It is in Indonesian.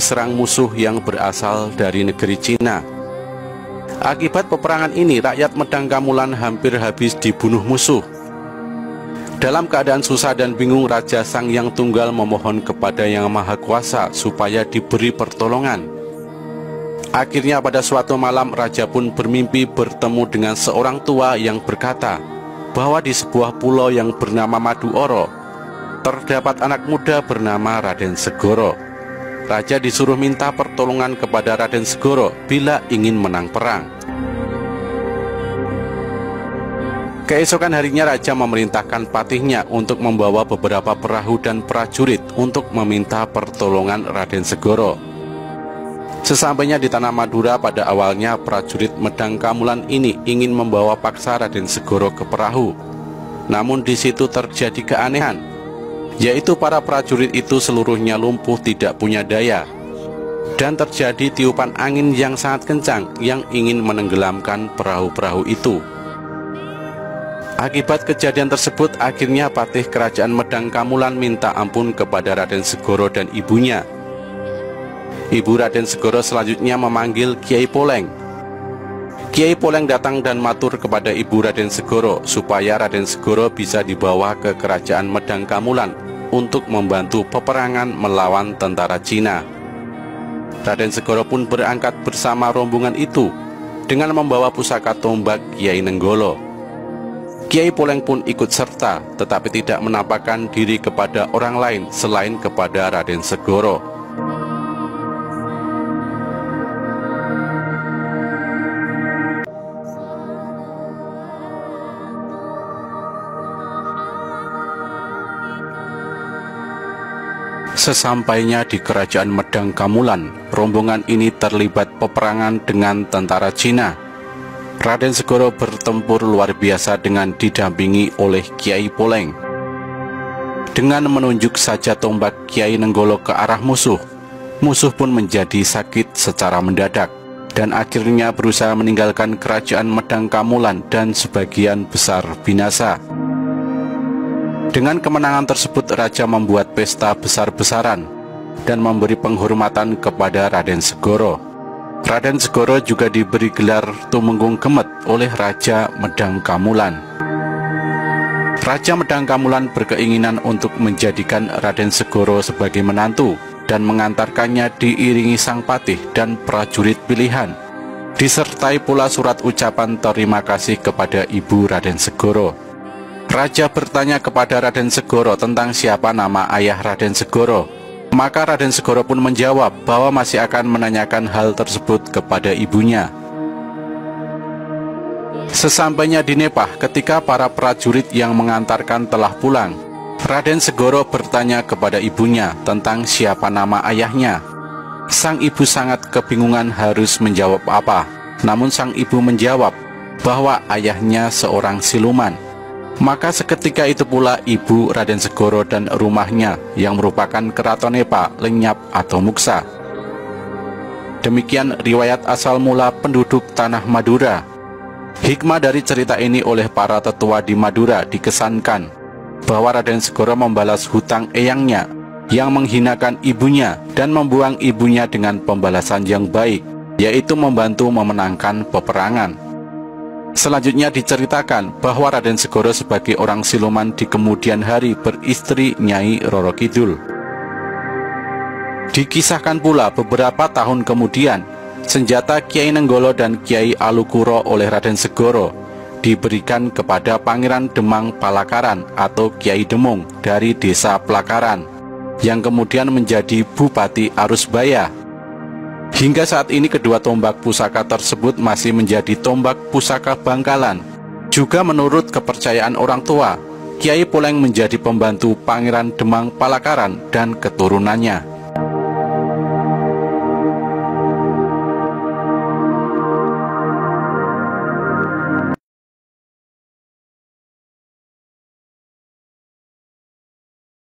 diserang musuh yang berasal dari negeri Cina. Akibat peperangan ini, rakyat Medang Kamulan hampir habis dibunuh musuh. Dalam keadaan susah dan bingung, Raja Sang Hyang Tunggal memohon kepada Yang Maha Kuasa supaya diberi pertolongan. Akhirnya pada suatu malam, raja pun bermimpi bertemu dengan seorang tua yang berkata bahwa di sebuah pulau yang bernama Maduoro terdapat anak muda bernama Raden Segoro. Raja disuruh minta pertolongan kepada Raden Segoro bila ingin menang perang. Keesokan harinya raja memerintahkan patihnya untuk membawa beberapa perahu dan prajurit untuk meminta pertolongan Raden Segoro. Sesampainya di tanah Madura, pada awalnya prajurit Medang Kamulan ini ingin membawa paksa Raden Segoro ke perahu. Namun di situ terjadi keanehan, yaitu para prajurit itu seluruhnya lumpuh, tidak punya daya, dan terjadi tiupan angin yang sangat kencang yang ingin menenggelamkan perahu-perahu itu. Akibat kejadian tersebut, akhirnya patih kerajaan Medang Kamulan minta ampun kepada Raden Segoro dan ibunya. Ibu Raden Segoro selanjutnya memanggil Kiai Poleng. Kiai Poleng datang dan matur kepada ibu Raden Segoro supaya Raden Segoro bisa dibawa ke kerajaan Medang Kamulan untuk membantu peperangan melawan tentara Cina. Raden Segoro pun berangkat bersama rombongan itu dengan membawa pusaka tombak Kiai Nenggolo. Kiai Poleng pun ikut serta, tetapi tidak menampakkan diri kepada orang lain selain kepada Raden Segoro. Sesampainya di kerajaan Medang Kamulan, rombongan ini terlibat peperangan dengan tentara Cina. Raden Segoro bertempur luar biasa dengan didampingi oleh Kiai Poleng. Dengan menunjuk saja tombak Kiai Nenggolo ke arah musuh, musuh pun menjadi sakit secara mendadak dan akhirnya berusaha meninggalkan kerajaan Medang Kamulan dan sebagian besar binasa. Dengan kemenangan tersebut, raja membuat pesta besar-besaran dan memberi penghormatan kepada Raden Segoro. Raden Segoro juga diberi gelar Tumenggung Kemet oleh Raja Medang Kamulan. Raja Medang Kamulan berkeinginan untuk menjadikan Raden Segoro sebagai menantu dan mengantarkannya diiringi sang patih dan prajurit pilihan, disertai pula surat ucapan terima kasih kepada ibu Raden Segoro. Raja bertanya kepada Raden Segoro tentang siapa nama ayah Raden Segoro. Maka Raden Segoro pun menjawab bahwa masih akan menanyakan hal tersebut kepada ibunya. Sesampainya di Nepah, ketika para prajurit yang mengantarkan telah pulang, Raden Segoro bertanya kepada ibunya tentang siapa nama ayahnya. Sang ibu sangat kebingungan harus menjawab apa. Namun sang ibu menjawab bahwa ayahnya seorang siluman. Maka seketika itu pula ibu Raden Segoro dan rumahnya yang merupakan keraton Nepa lenyap atau muksa. Demikian riwayat asal mula penduduk tanah Madura. Hikmah dari cerita ini oleh para tetua di Madura dikesankan bahwa Raden Segoro membalas hutang eyangnya yang menghinakan ibunya dan membuang ibunya dengan pembalasan yang baik, yaitu membantu memenangkan peperangan. Selanjutnya diceritakan bahwa Raden Segoro sebagai orang siluman di kemudian hari beristri Nyai Roro Kidul. Dikisahkan pula beberapa tahun kemudian, senjata Kiai Nenggolo dan Kiai Alukuro oleh Raden Segoro diberikan kepada Pangeran Demang Palakaran atau Kiai Demung dari desa Pelakaran, yang kemudian menjadi Bupati Arusbaya. Hingga saat ini kedua tombak pusaka tersebut masih menjadi tombak pusaka Bangkalan. Juga menurut kepercayaan orang tua, Kiai Poleng menjadi pembantu Pangeran Demang Palakaran dan keturunannya.